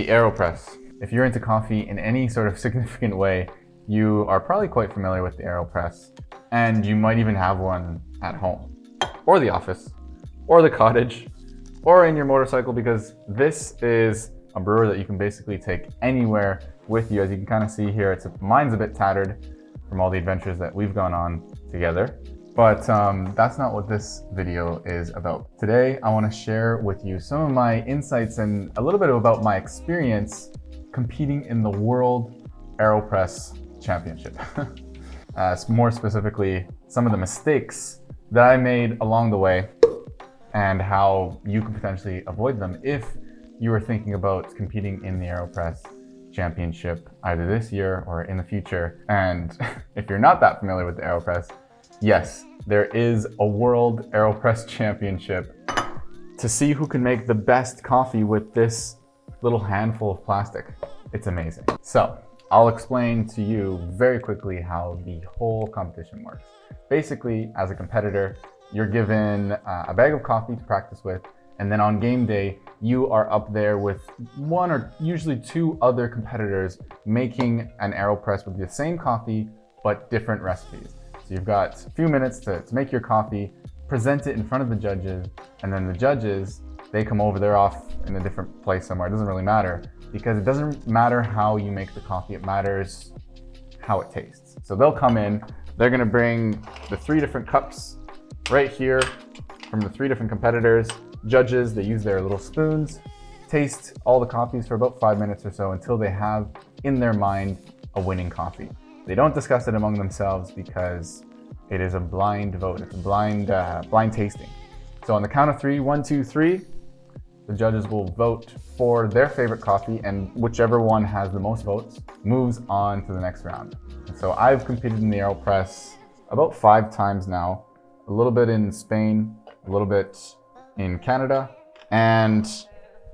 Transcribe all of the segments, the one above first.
AeroPress. If you're into coffee in any sort of significant way, you are probably quite familiar with the AeroPress, and you might even have one at home, or the office, or the cottage, or in your motorcycle, because this is a brewer that you can basically take anywhere with you. As you can kind of see here, mine's a bit tattered from all the adventures that we've gone on together. But that's not what this video is about. Today, I want to share with you some of my insights and a little bit about my experience competing in the World Aeropress Championship. More specifically, some of the mistakes that I made along the way and how you can potentially avoid them if you are thinking about competing in the AeroPress Championship either this year or in the future. And if you're not that familiar with the AeroPress, yes, there is a World Aeropress Championship to see who can make the best coffee with this little handful of plastic. It's amazing. So I'll explain to you very quickly how the whole competition works. Basically, as a competitor, you're given a bag of coffee to practice with, and then on game day, you are up there with one or usually two other competitors making an AeroPress with the same coffee, but different recipes. So you've got a few minutes to make your coffee, present it in front of the judges, and then the judges, they come over, they're off in a different place somewhere. It doesn't really matter, because it doesn't matter how you make the coffee, it matters how it tastes. So they'll come in, they're gonna bring the 3 different cups right here from the 3 different competitors. Judges, they use their little spoons, taste all the coffees for about 5 minutes or so until they have in their mind a winning coffee. They don't discuss it among themselves because it is a blind vote. It's a blind tasting. So on the count of 3, 1, 2, 3, the judges will vote for their favorite coffee, and whichever one has the most votes moves on to the next round. And so I've competed in the AeroPress about 5 times now, a little bit in Spain, a little bit in Canada, and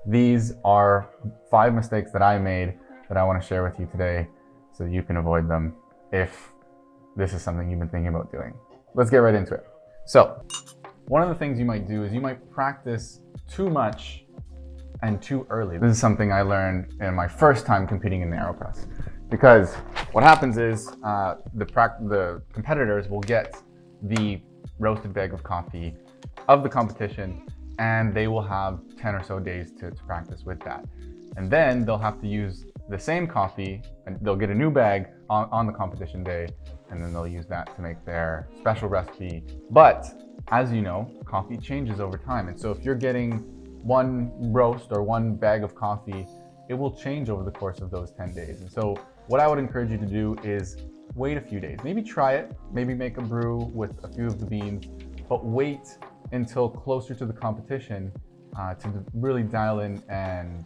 these are 5 mistakes that I made that I want to share with you today so you can avoid them if this is something you've been thinking about doing. Let's get right into it. So one of the things you might do is you might practice too much and too early. This is something I learned in my first time competing in the AeroPress, because what happens is the competitors will get the roasted bag of coffee of the competition, and they will have 10 or so days to practice with that. And then they'll have to use the same coffee, and they'll get a new bag on the competition day, and then they'll use that to make their special recipe. But as you know, coffee changes over time. And so if you're getting one roast or one bag of coffee, it will change over the course of those 10 days. And so what I would encourage you to do is wait a few days. Maybe try it, maybe make a brew with a few of the beans, but wait until closer to the competition to really dial in and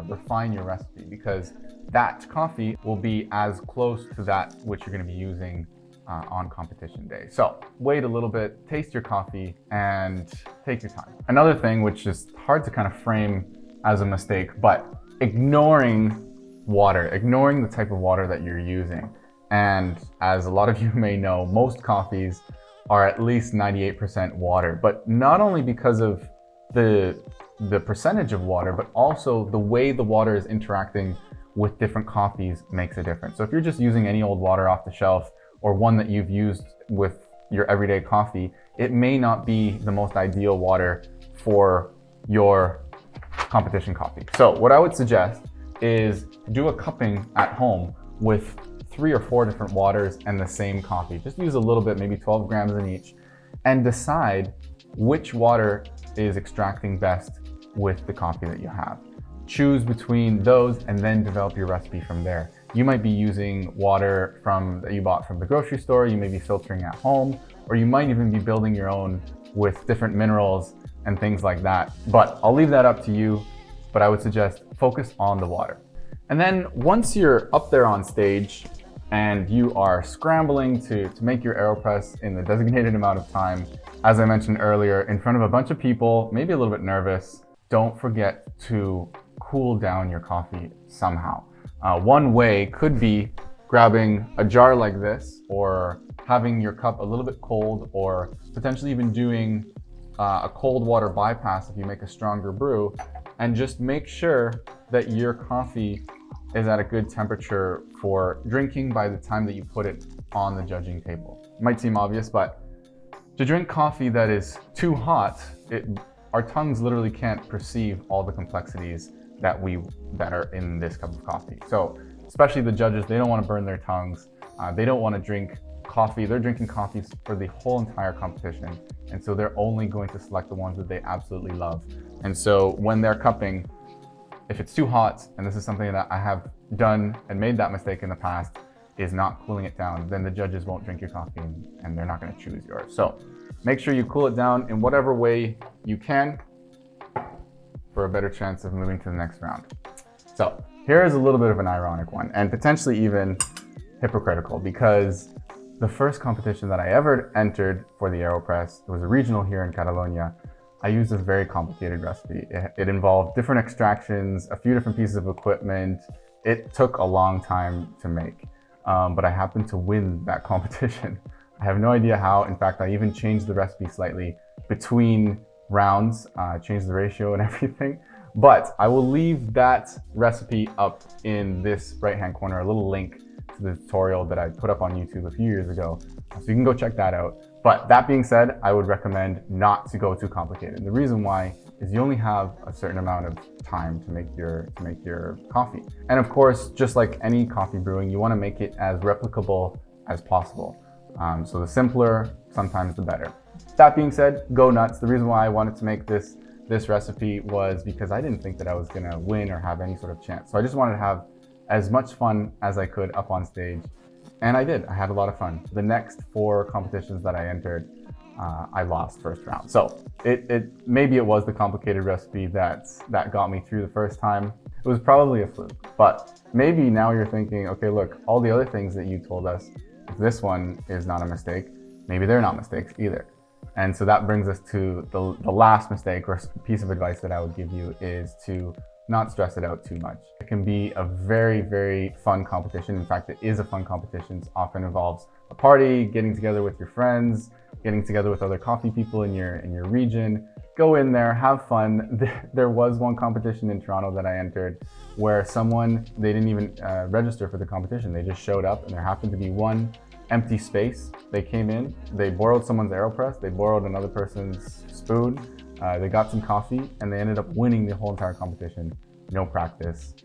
refine your recipe, because that coffee will be as close to that which you're going to be using on competition day. So wait a little bit, taste your coffee, and take your time. Another thing, which is hard to kind of frame as a mistake, but ignoring water, ignoring the type of water that you're using. And as a lot of you may know, most coffees are at least 98% water, but not only because of the percentage of water, but also the way the water is interacting with different coffees makes a difference. So if you're just using any old water off the shelf, or one that you've used with your everyday coffee, it may not be the most ideal water for your competition coffee. So what I would suggest is do a cupping at home with 3 or 4 different waters and the same coffee. Just use a little bit, maybe 12 grams in each, and decide which water is extracting best with the coffee that you have. Choose between those and then develop your recipe from there. You might be using water that you bought from the grocery store, you may be filtering at home, or you might even be building your own with different minerals and things like that. But I'll leave that up to you, but I would suggest focus on the water. And then once you're up there on stage and you are scrambling to make your AeroPress in the designated amount of time, as I mentioned earlier, in front of a bunch of people, maybe a little bit nervous, don't forget to cool down your coffee somehow. One way could be grabbing a jar like this, or having your cup a little bit cold, or potentially even doing a cold water bypass if you make a stronger brew, and just make sure that your coffee is at a good temperature for drinking by the time that you put it on the judging table. It might seem obvious, but to drink coffee that is too hot, our tongues literally can't perceive all the complexities that are in this cup of coffee. So especially the judges, they don't want to burn their tongues. They don't want to drink coffee. They're drinking coffees for the whole entire competition. And so they're only going to select the ones that they absolutely love. And so when they're cupping, if it's too hot, and this is something that I have done and made that mistake in the past, is not cooling it down, then the judges won't drink your coffee and they're not going to choose yours. So make sure you cool it down in whatever way you can for a better chance of moving to the next round. So here is a little bit of an ironic one, and potentially even hypocritical, because the first competition that I ever entered for the Aeropress, it was a regional here in Catalonia. I used a very complicated recipe. It involved different extractions, a few different pieces of equipment. It took a long time to make, but I happened to win that competition. I have no idea how. In fact, I even changed the recipe slightly between rounds, changed the ratio and everything. But I will leave that recipe up in this right-hand corner, a little link to the tutorial that I put up on YouTube a few years ago. So you can go check that out. But that being said, I would recommend not to go too complicated. The reason why is you only have a certain amount of time to make your coffee. And of course, just like any coffee brewing, you want to make it as replicable as possible. So the simpler, sometimes the better. That being said, go nuts. The reason why I wanted to make this recipe was because I didn't think that I was gonna win or have any sort of chance. So I just wanted to have as much fun as I could up on stage. And I did. I had a lot of fun. The next 4 competitions that I entered, I lost first round. So maybe it was the complicated recipe that got me through the first time. It was probably a fluke. But maybe now you're thinking, okay, look, all the other things that you told us, if this one is not a mistake, maybe they're not mistakes either. And so that brings us to the last mistake or piece of advice that I would give you, is to not stress it out too much. It can be a very, very fun competition. In fact, it is a fun competition. It often involves a party, getting together with your friends, getting together with other coffee people in your region. Go in there, have fun. There was one competition in Toronto that I entered where they didn't even register for the competition. They just showed up, and there happened to be one empty space. They came in, they borrowed someone's AeroPress, they borrowed another person's spoon, they got some coffee, and they ended up winning the whole entire competition. No practice,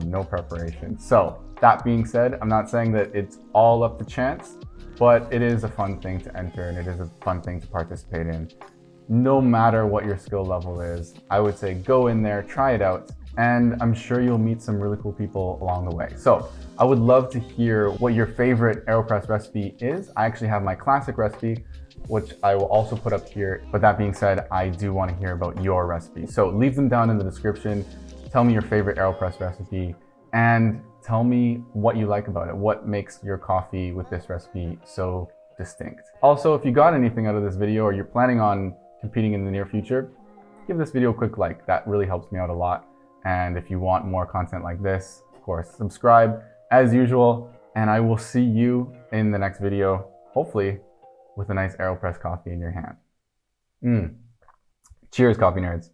no preparation. So that being said, I'm not saying that it's all up to chance, but it is a fun thing to enter, and it is a fun thing to participate in. No matter what your skill level is, I would say go in there, try it out, and I'm sure you'll meet some really cool people along the way. So I would love to hear what your favorite AeroPress recipe is. I actually have my classic recipe, which I will also put up here. But that being said, I do want to hear about your recipe. So leave them down in the description. Tell me your favorite AeroPress recipe and tell me what you like about it. What makes your coffee with this recipe so distinct? Also, if you got anything out of this video or you're planning on competing in the near future, give this video a quick like. That really helps me out a lot. And if you want more content like this, of course, subscribe as usual, and I will see you in the next video, hopefully with a nice AeroPress coffee in your hand. Cheers, coffee nerds.